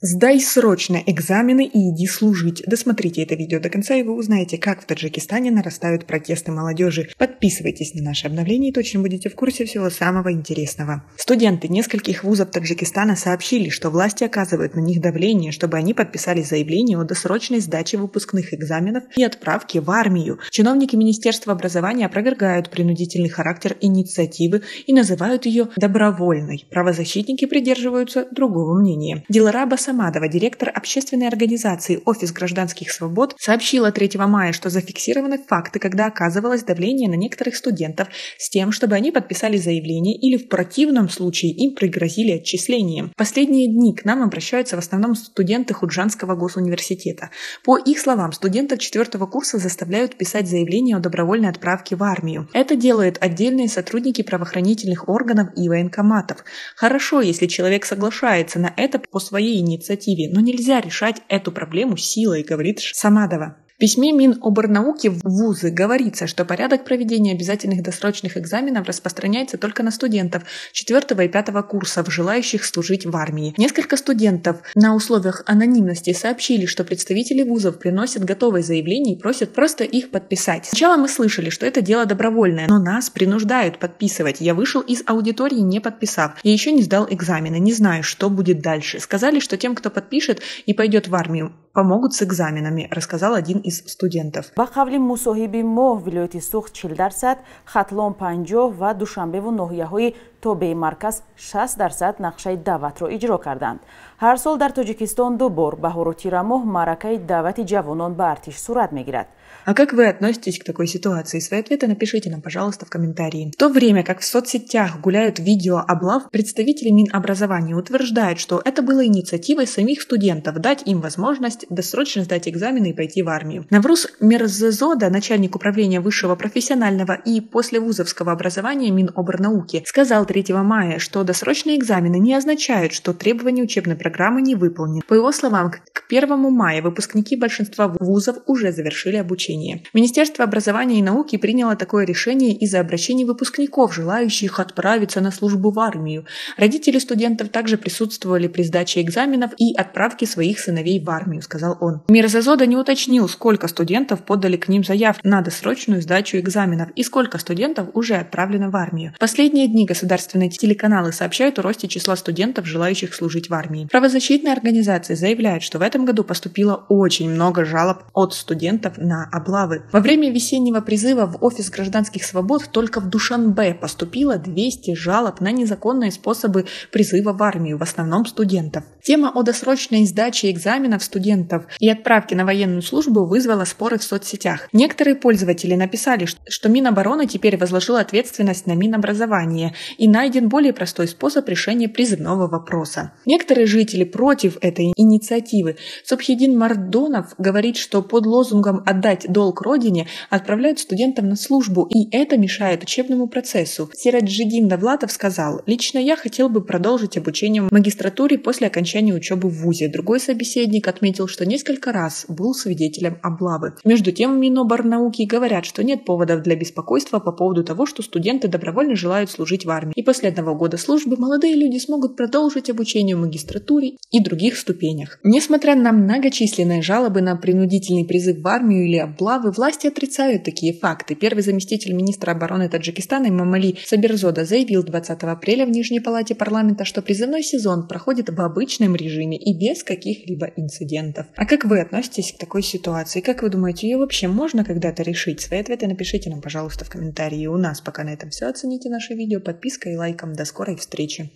Сдай срочно экзамены и иди служить. Досмотрите это видео до конца, и вы узнаете, как в Таджикистане нарастают протесты молодежи. Подписывайтесь на наши обновления и точно будете в курсе всего самого интересного. Студенты нескольких вузов Таджикистана сообщили, что власти оказывают на них давление, чтобы они подписали заявление о досрочной сдаче выпускных экзаменов и отправке в армию. Чиновники Министерства образования опровергают принудительный характер инициативы и называют ее добровольной. Правозащитники придерживаются другого мнения. Дилараба Самадова, директор общественной организации «Офис гражданских свобод», сообщила 3 мая, что зафиксированы факты, когда оказывалось давление на некоторых студентов с тем, чтобы они подписали заявление или в противном случае им пригрозили отчислением. В последние дни к нам обращаются в основном студенты Худжанского госуниверситета. По их словам, студентов 4 курса заставляют писать заявление о добровольной отправке в армию. Это делают отдельные сотрудники правоохранительных органов и военкоматов. Хорошо, если человек соглашается на это по своей инициативе, но нельзя решать эту проблему силой, говорит Самадова. В письме Миноборнауки в вузы говорится, что порядок проведения обязательных досрочных экзаменов распространяется только на студентов 4 и 5 курсов, желающих служить в армии. Несколько студентов на условиях анонимности сообщили, что представители вузов приносят готовые заявления и просят просто их подписать. Сначала мы слышали, что это дело добровольное, но нас принуждают подписывать. Я вышел из аудитории, не подписав. Я еще не сдал экзамены, не знаю, что будет дальше. Сказали, что тем, кто подпишет и пойдет в армию, помогут с экзаменами, рассказал один из студентов. با قبل مصاحبه ما ولایت سوخت 40%، ختلان 50% و دوشنبه و ناحیه‌های توبه مرکز 60% نقشه دعوت را اجرا کردند. هر سال در تاجیکستان 2 بار بهار و تیر ماه معرکه دعوت جوانان به ارتش صورت می‌گیرد. А как вы относитесь к такой ситуации? Свои ответы напишите нам, пожалуйста, в комментарии. В то время как в соцсетях гуляют видео облав, представители Минобразования утверждают, что это было инициативой самих студентов дать им возможность досрочно сдать экзамены и пойти в армию. Навруз Мирзазода, начальник управления высшего профессионального и послевузовского образования Миноборнауки, сказал 3 мая, что досрочные экзамены не означают, что требования учебной программы не выполнены. По его словам, к 1 мая выпускники большинства вузов уже завершили обучение. Министерство образования и науки приняло такое решение из-за обращений выпускников, желающих отправиться на службу в армию. Родители студентов также присутствовали при сдаче экзаменов и отправке своих сыновей в армию, сказал он. Мирзазода не уточнил, сколько студентов подали к ним заявку на досрочную сдачу экзаменов и сколько студентов уже отправлено в армию. В последние дни государственные телеканалы сообщают о росте числа студентов, желающих служить в армии. Правозащитные организации заявляют, что в этом году поступило очень много жалоб от студентов на облавы. Во время весеннего призыва в Офис гражданских свобод только в Душанбе поступило 200 жалоб на незаконные способы призыва в армию, в основном студентов. Тема о досрочной сдаче экзаменов студентов и отправке на военную службу вызвала споры в соцсетях. Некоторые пользователи написали, что Минобороны теперь возложила ответственность на Минобразование и найден более простой способ решения призывного вопроса. Некоторые жители против этой инициативы. Субхидин Мардонов говорит, что под лозунгом «отдать долг родине» отправляют студентов на службу, и это мешает учебному процессу. Сираджидин Давлатов сказал: «Лично я хотел бы продолжить обучение в магистратуре после окончания учебы в вузе». Другой собеседник отметил, что несколько раз был свидетелем облавы. Между тем, в Миноборнауки говорят, что нет поводов для беспокойства по поводу того, что студенты добровольно желают служить в армии. И после 1 года службы молодые люди смогут продолжить обучение в магистратуре и других ступенях. Несмотря на многочисленные жалобы на принудительный призыв в армию или облавы, власти отрицают такие факты. Первый заместитель министра обороны Таджикистана Имамали Сабирзода заявил 20 апреля в Нижней палате парламента, что призывной сезон проходит в обычном режиме и без каких-либо инцидентов. А как вы относитесь к такой ситуации? Как вы думаете, ее вообще можно когда-то решить? Свои ответы напишите нам, пожалуйста, в комментарии. У нас пока на этом все. Оцените наше видео подпиской и лайком. До скорой встречи!